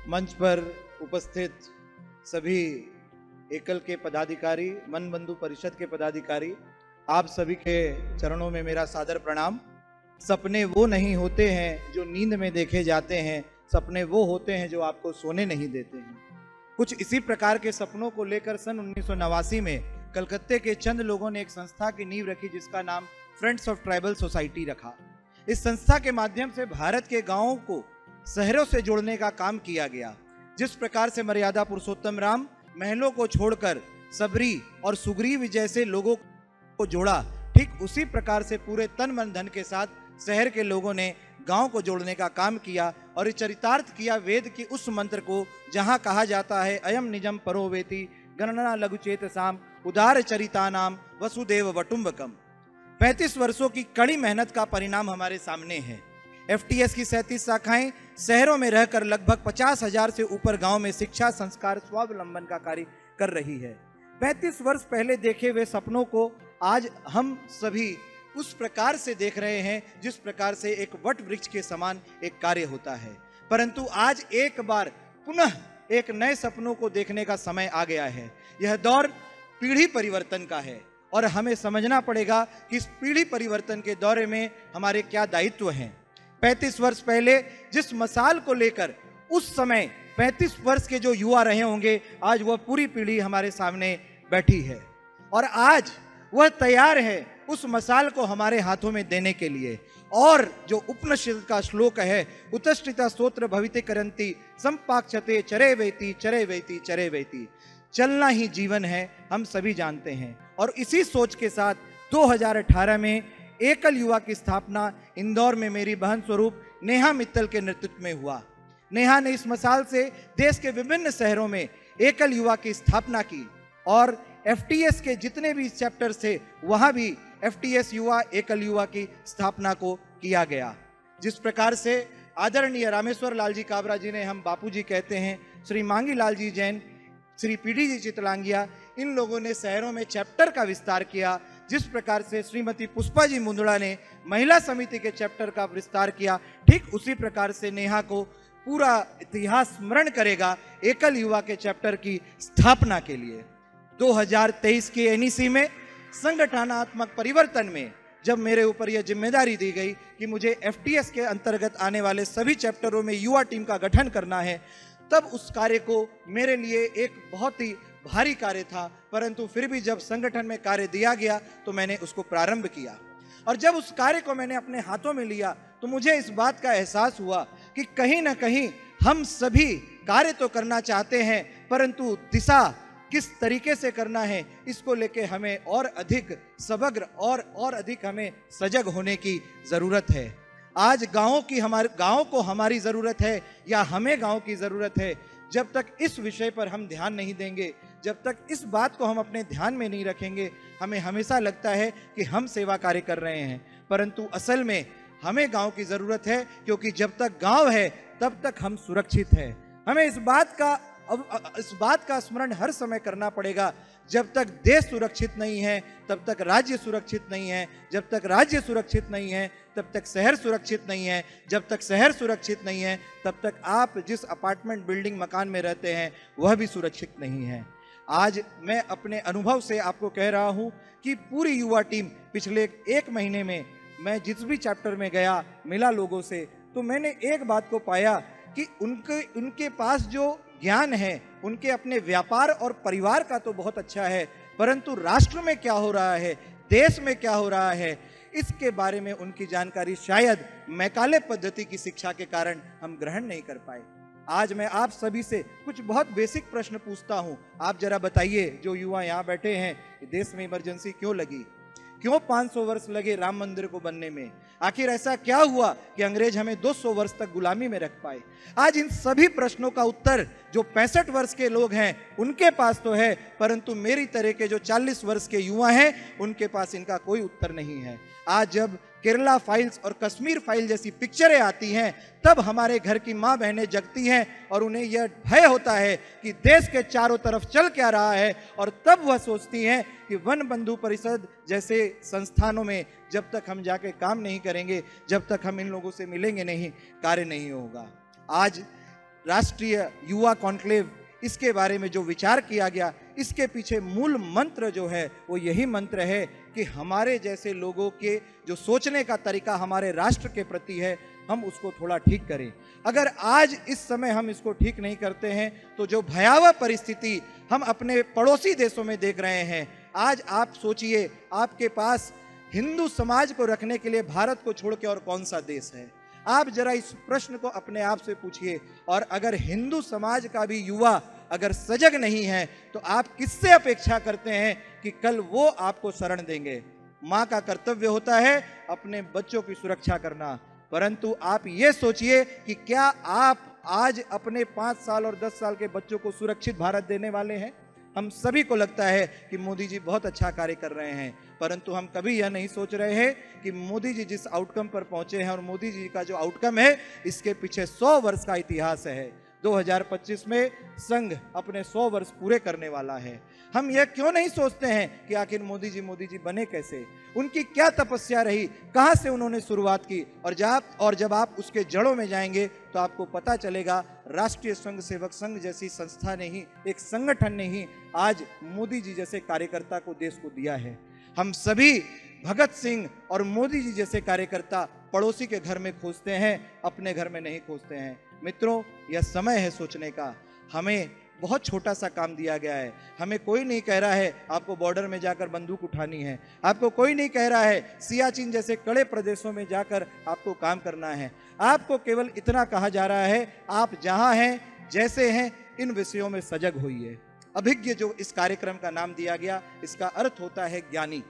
मंच पर उपस्थित सभी एकल के पदाधिकारी, मन बंधु परिषद के पदाधिकारी, आप सभी के चरणों में मेरा सादर प्रणाम। सपने वो नहीं होते हैं जो नींद में देखे जाते हैं, सपने वो होते हैं जो आपको सोने नहीं देते हैं। कुछ इसी प्रकार के सपनों को लेकर सन 1989 में कलकत्ते के चंद लोगों ने एक संस्था की नींव रखी जिसका नाम फ्रेंड्स ऑफ ट्राइबल सोसाइटी रखा। इस संस्था के माध्यम से भारत के गांवों को शहरों से जोड़ने का काम किया गया। जिस प्रकार से मर्यादा पुरुषोत्तम राम महलों को छोड़कर सबरी और सुग्रीव जैसे लोगों को जोड़ा, ठीक उसी प्रकार से पूरे तन मन धन के साथ शहर के लोगों ने गांव को जोड़ने का काम किया और चरितार्थ किया वेद की उस मंत्र को जहां कहा जाता है अयम निजम परोवेति गणना लघुचेत साम उदार चरिता नाम वसुदेव वटुंबकम। 35 वर्षों की कड़ी मेहनत का परिणाम हमारे सामने है। एफटीएस की 37 शाखाएं शहरों में रहकर लगभग 50,000 से ऊपर गांव में शिक्षा, संस्कार, स्वावलंबन का कार्य कर रही है। 35 वर्ष पहले देखे हुए सपनों को आज हम सभी उस प्रकार से देख रहे हैं जिस प्रकार से एक वट वृक्ष के समान एक कार्य होता है। परंतु आज एक बार पुनः एक नए सपनों को देखने का समय आ गया है। यह दौर पीढ़ी परिवर्तन का है और हमें समझना पड़ेगा कि इस पीढ़ी परिवर्तन के दौरे में हमारे क्या दायित्व हैं। 35 वर्ष पहले जिस मसाल को लेकर उस समय 35 वर्ष के जो युवा रहे होंगे, आज वह पूरी पीढ़ी हमारे सामने बैठी है और आज वह तैयार है उस मसाल को हमारे हाथों में देने के लिए। और जो उपनिषद का श्लोक है, उत्तिष्ठिता स्तोत्र भविते करंती संपाक्षते चरे वेति चरे वेति चरे वेति, चलना ही जीवन है, हम सभी जानते हैं। और इसी सोच के साथ 2018 में एकल युवा की स्थापना इंदौर में मेरी बहन स्वरूप नेहा मित्तल के नेतृत्व में हुआ। नेहा ने इस मसाल से देश के विभिन्न शहरों में एकल युवा की स्थापना की और एफटीएस के जितने भी चैप्टर्स थे वहां भी एफटीएस युवा एकल युवा की स्थापना को किया गया। जिस प्रकार से आदरणीय रामेश्वर लाल जी काबरा जी ने, हम बापू जी कहते हैं, श्री मांगी लाल जी जैन, श्री पीडी जी चितलांगिया, इन लोगों ने शहरों में चैप्टर का विस्तार किया। जिस प्रकार से श्रीमती पुष्पा जी मुंदड़ा ने महिला समिति के चैप्टर का विस्तार किया, ठीक उसी प्रकार से नेहा को पूरा इतिहास स्मरण करेगा एकल युवा के चैप्टर की स्थापना के लिए। 2023 के एनईसी में संगठनात्मक परिवर्तन में जब मेरे ऊपर यह जिम्मेदारी दी गई कि मुझे एफटीएस के अंतर्गत आने वाले सभी चैप्टरों में युवा टीम का गठन करना है, तब उस कार्य को मेरे लिए एक बहुत ही भारी कार्य था। परंतु फिर भी जब संगठन में कार्य दिया गया तो मैंने उसको प्रारंभ किया और जब उस कार्य को मैंने अपने हाथों में लिया तो मुझे इस बात का एहसास हुआ कि कहीं ना कहीं हम सभी कार्य तो करना चाहते हैं, परंतु दिशा किस तरीके से करना है इसको लेके हमें और अधिक समग्र और अधिक हमें सजग होने की जरूरत है। आज गाँव को हमारी जरूरत है या हमें गाँव की जरूरत है। जब तक इस विषय पर हम ध्यान नहीं देंगे, जब तक इस बात को हम अपने ध्यान में नहीं रखेंगे, हमें हमेशा लगता है कि हम सेवा कार्य कर रहे हैं, परंतु असल में हमें गांव की जरूरत है, क्योंकि जब तक गांव है तब तक हम सुरक्षित हैं। हमें इस बात का स्मरण हर समय करना पड़ेगा। जब तक देश सुरक्षित नहीं है तब तक राज्य सुरक्षित नहीं है, जब तक राज्य सुरक्षित नहीं है तब तक शहर सुरक्षित नहीं है, जब तक शहर सुरक्षित नहीं है तब तक आप जिस अपार्टमेंट बिल्डिंग मकान में रहते हैं वह भी सुरक्षित नहीं है। आज मैं अपने अनुभव से आपको कह रहा हूं कि पूरी युवा टीम पिछले 1 महीने में मैं जिस भी चैप्टर में गया, मिला लोगों से, तो मैंने एक बात को पाया कि उनके पास जो ज्ञान है, उनके अपने व्यापार और परिवार का तो बहुत अच्छा है, परंतु राष्ट्र में क्या हो रहा है, देश में क्या हो रहा है, इसके बारे में उनकी जानकारी शायद मैकाले पद्धति की शिक्षा के कारण हम ग्रहण नहीं कर पाए। आज मैं आप सभी से कुछ बहुत बेसिक प्रश्न पूछता हूं। आप जरा बताइए, जो युवा यहाँ बैठे हैं, देश में इमरजेंसी क्यों लगी? क्यों 500 वर्ष लगे राम मंदिर को बनने में? आखिर ऐसा क्या हुआ कि अंग्रेज हमें 200 वर्ष तक गुलामी में रख पाए? आज इन सभी प्रश्नों का उत्तर जो 65 वर्ष के लोग हैं उनके पास तो है, परंतु मेरी तरह के जो 40 वर्ष के युवा हैं उनके पास इनका कोई उत्तर नहीं है। आज जब केरला फाइल्स और कश्मीर फाइल जैसी पिक्चरें आती हैं तब हमारे घर की माँ बहनें जगती हैं और उन्हें यह भय होता है कि देश के चारों तरफ चल क्या रहा है, और तब वह सोचती हैं कि वन बंधु परिषद जैसे संस्थानों में जब तक हम जाके काम नहीं करेंगे, जब तक हम इन लोगों से मिलेंगे नहीं, कार्य नहीं होगा। आज राष्ट्रीय युवा कॉन्क्लेव, इसके बारे में जो विचार किया गया, इसके पीछे मूल मंत्र जो है वो यही मंत्र है कि हमारे जैसे लोगों के जो सोचने का तरीका हमारे राष्ट्र के प्रति है, हम उसको थोड़ा ठीक करें। अगर आज इस समय हम इसको ठीक नहीं करते हैं तो जो भयावह परिस्थिति हम अपने पड़ोसी देशों में देख रहे हैं, आज आप सोचिए, आपके पास हिंदू समाज को रखने के लिए भारत को छोड़ के और कौन सा देश है? आप जरा इस प्रश्न को अपने आप से पूछिए। और अगर हिंदू समाज का भी युवा अगर सजग नहीं है तो आप किससे अपेक्षा करते हैं कि कल वो आपको शरण देंगे? माँ का कर्तव्य होता है अपने बच्चों की सुरक्षा करना, परंतु आप ये सोचिए कि क्या आप आज अपने 5 साल और 10 साल के बच्चों को सुरक्षित भारत देने वाले हैं? हम सभी को लगता है कि मोदी जी बहुत अच्छा कार्य कर रहे हैं, परंतु हम कभी यह नहीं सोच रहे हैं कि मोदी जी जिस आउटकम पर पहुंचे हैं और मोदी जी का जो आउटकम है, इसके पीछे 100 वर्ष का इतिहास है। 2025 में संघ अपने 100 वर्ष पूरे करने वाला है। हम यह क्यों नहीं सोचते हैं कि आखिर मोदी जी बने कैसे, उनकी क्या तपस्या रही, कहां से उन्होंने शुरुआत की? और जब आप उसके जड़ों में जाएंगे तो आपको पता चलेगा राष्ट्रीय स्वयं सेवक संघ जैसी संस्था ने ही, एक संगठन ने ही आज मोदी जी जैसे कार्यकर्ता को देश को दिया है। हम सभी भगत सिंह और मोदी जी जैसे कार्यकर्ता पड़ोसी के घर में खोजते हैं, अपने घर में नहीं खोजते हैं। मित्रों, यह समय है सोचने का। हमें बहुत छोटा सा काम दिया गया है। हमें कोई नहीं कह रहा है आपको बॉर्डर में जाकर बंदूक उठानी है, आपको कोई नहीं कह रहा है सियाचिन जैसे कड़े प्रदेशों में जाकर आपको काम करना है। आपको केवल इतना कहा जा रहा है, आप जहां हैं, जैसे हैं, इन विषयों में सजग होइए। अभिज्ञ जो इस कार्यक्रम का नाम दिया गया, इसका अर्थ होता है ज्ञानी।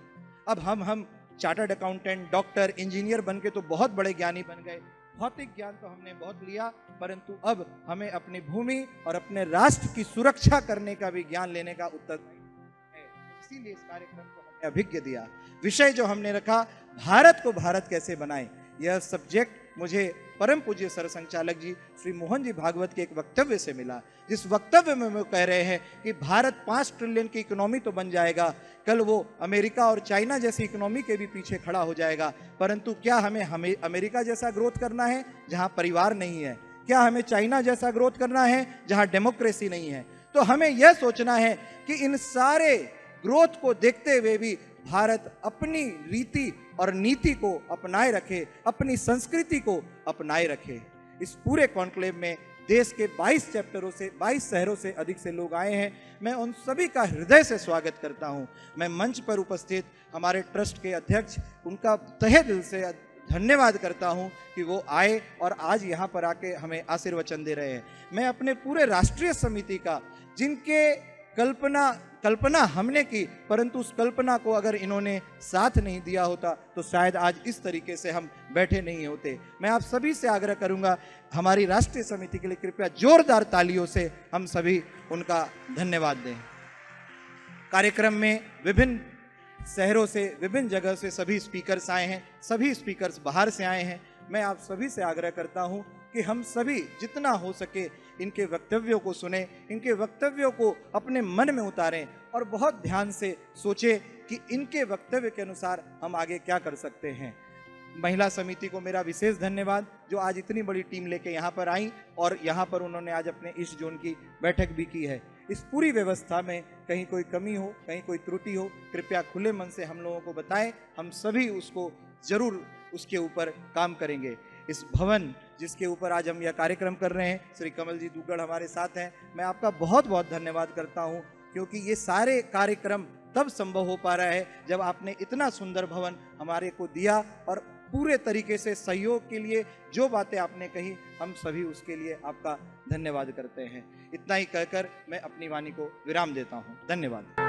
अब हम चार्टर्ड अकाउंटेंट, डॉक्टर, इंजीनियर बन के तो बहुत बड़े ज्ञानी बन गए। भौतिक ज्ञान तो हमने बहुत लिया, परंतु अब हमें अपनी भूमि और अपने राष्ट्र की सुरक्षा करने का भी ज्ञान लेने का उत्तरदायित्व है। इसीलिए इस कार्यक्रम को हमने अभिज्ञ दिया। विषय जो हमने रखा, भारत को भारत कैसे बनाएं, यह सब्जेक्ट मुझे परम पूज्य सर संचालक जी श्री मोहन जी भागवत के एक वक्तव्य से मिला, जिस वक्तव्य में वो कह रहे हैं कि भारत 5 ट्रिलियन की इकोनॉमी तो बन जाएगा, कल वो अमेरिका और चाइना जैसी इकोनॉमी के भी पीछे खड़ा हो जाएगा, परंतु क्या हमें अमेरिका जैसा ग्रोथ करना है जहां परिवार नहीं है? क्या हमें चाइना जैसा ग्रोथ करना है जहां डेमोक्रेसी नहीं है? तो हमें यह सोचना है कि इन सारे ग्रोथ को देखते हुए भी भारत अपनी रीति और नीति को अपनाए रखे, अपनी संस्कृति को अपनाए रखे। इस पूरे कॉन्क्लेव में देश के 22 चैप्टरों से 22 शहरों से अधिक से लोग आए हैं। मैं उन सभी का हृदय से स्वागत करता हूं। मैं मंच पर उपस्थित हमारे ट्रस्ट के अध्यक्ष, उनका तहे दिल से धन्यवाद करता हूं कि वो आए और आज यहाँ पर आके हमें आशीर्वचन दे रहे हैं। मैं अपने पूरे राष्ट्रीय समिति का, जिनके कल्पना हमने की, परंतु उस कल्पना को अगर इन्होंने साथ नहीं दिया होता तो शायद आज इस तरीके से हम बैठे नहीं होते। मैं आप सभी से आग्रह करूंगा, हमारी राष्ट्रीय समिति के लिए कृपया जोरदार तालियों से हम सभी उनका धन्यवाद दें। कार्यक्रम में विभिन्न शहरों से, विभिन्न जगह से सभी स्पीकर्स आए हैं, सभी स्पीकर्स बाहर से आए हैं। मैं आप सभी से आग्रह करता हूं कि हम सभी जितना हो सके इनके वक्तव्यों को सुने, इनके वक्तव्यों को अपने मन में उतारें और बहुत ध्यान से सोचें कि इनके वक्तव्य के अनुसार हम आगे क्या कर सकते हैं। महिला समिति को मेरा विशेष धन्यवाद, जो आज इतनी बड़ी टीम लेके यहाँ पर आई और यहाँ पर उन्होंने आज अपने ईस्ट जोन की बैठक भी की है। इस पूरी व्यवस्था में कहीं कोई कमी हो, कहीं कोई त्रुटि हो, कृपया खुले मन से हम लोगों को बताएं, हम सभी उसको जरूर उसके ऊपर काम करेंगे। इस भवन जिसके ऊपर आज हम यह कार्यक्रम कर रहे हैं, श्री कमल जी दुग्गड़ हमारे साथ हैं, मैं आपका बहुत बहुत धन्यवाद करता हूं, क्योंकि ये सारे कार्यक्रम तब संभव हो पा रहा है जब आपने इतना सुंदर भवन हमारे को दिया और पूरे तरीके से सहयोग के लिए जो बातें आपने कही, हम सभी उसके लिए आपका धन्यवाद करते हैं। इतना ही कहकर मैं अपनी वाणी को विराम देता हूं। धन्यवाद।